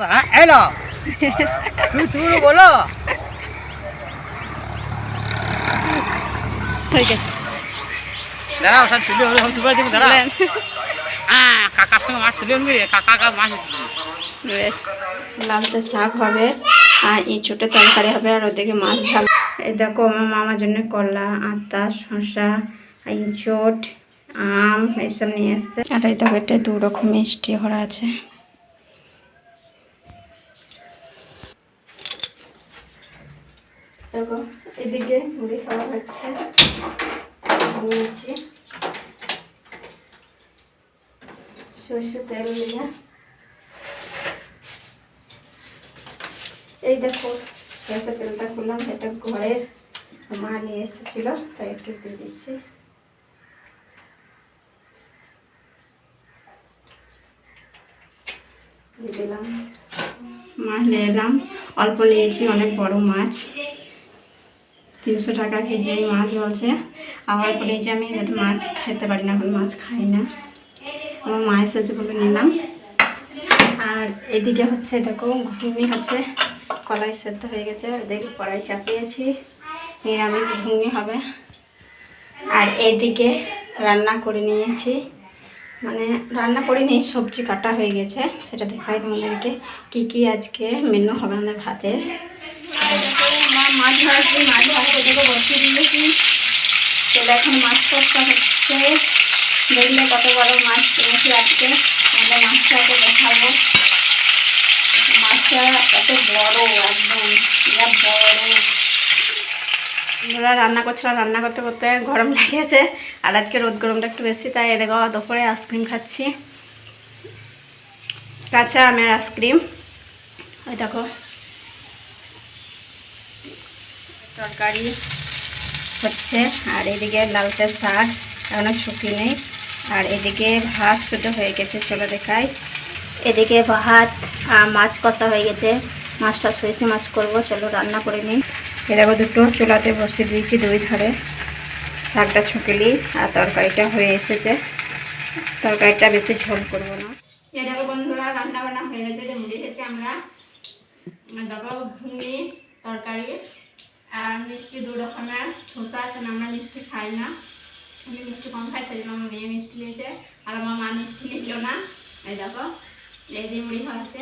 Hello तू बोलो ঠিক আছে দাঁড়াও সব তুলে হলো তুলে দিব দাঁড়াও কাকার সঙ্গে মাছ তুলে আনবি কাকা মাছ বেশ লালতে শাক হবে আর এই ছোটো তরকারি হবে আর ওদিকে মাছ ঝাল। এই দেখো আমার মামার জন্য করলা আতা শসা ইঁচড় আম এইসব নিয়ে এসছে আর এই দেখো এটা 2 রকম মিষ্টি ভরা আছে। দেখো এদিকে মুড়ি খাওয়া হচ্ছে নিয়েছি সর্ষে তেল দিয়ে। এই দেখো সর্ষে তেলটা করলাম, এটা ঘরের মা নিয়ে এসেছিল তাই একটু দিয়ে দিচ্ছি। দিয়ে দিলাম মাছ নিয়ে এলাম, অল্প নিয়েছি, অনেক বড় মাছ 300 টাকা কেজি এই মাছ বলছে। আবার বলেছি আমি যাতে মাছ খেতে পারি না, এখন মাছ খাই না, আমার মা এসেছে বলে নিলাম। আর এদিকে হচ্ছে দেখো ঘুগনি হচ্ছে, কলাই সেদ্ধ হয়ে গেছে, দেখি কড়াই চাপিয়েছি, নিরামিষ ঘুগনি হবে। আর এদিকে রান্না করে নিয়েছি, মানে রান্না করে নিয়ে সবজি কাটা হয়ে গেছে, সেটা দেখাই তোমাদেরকে কি কি আজকে মেনু হবে আমাদের ভাতের। মাছ ভাজছি, মাছ ভাজতে দেখে বসিয়ে দিয়েছি, সেটা এখন মাছ কষা হচ্ছে। দেখলে কত বড় মাছ কিনেছি আজকে, আমাদের মাছটাকে দেখাবো। মাছটা এত বড়, একদম এরা বড়। ওরা রান্না করছিলাম, রান্না করতে করতে গরম লেগেছে, আর আজকে রোদ গরমটা একটু বেশি, তাই দেখো দুপুরে আইসক্রিম খাচ্ছি, কাঁচা আমের আইসক্রিম। ওই দেখো তরকারি হচ্ছে, আর এদিকে লালতে শাক এখনো শুকিয়ে, আর এদিকে ভাত শুধু হয়ে গেছে, চলো দেখাই। এদিকে ভাত আর মাছ কষা হয়ে গেছে, মাছটা সরিষা মাছ করব, চলো রান্না করে নিই। এ দেখো দুটো চুলাতে বসিয়ে দিয়েছি, 2 ধারে শাকটা ছুঁকেলি, আর তরকারিটা হয়ে এসেছে, তরকারিটা বেশি ঝোল করবো না। এ দেখো বন্ধুরা রান্না বান্না হয়ে গেছে, মুড়ি খেয়েছি আমরা, দেখো ঘুগনি তরকারি আর মিষ্টি 2 রকমের শসা, কেন আমরা মিষ্টি খাই না, আমি মিষ্টি কম খাই, সেই জন্য আমার মেয়ে মিষ্টি নিয়েছে আর আমার মা মিষ্টি নিল না। এই দেখো এই দিয়ে মুড়ি খাওয়া আছে।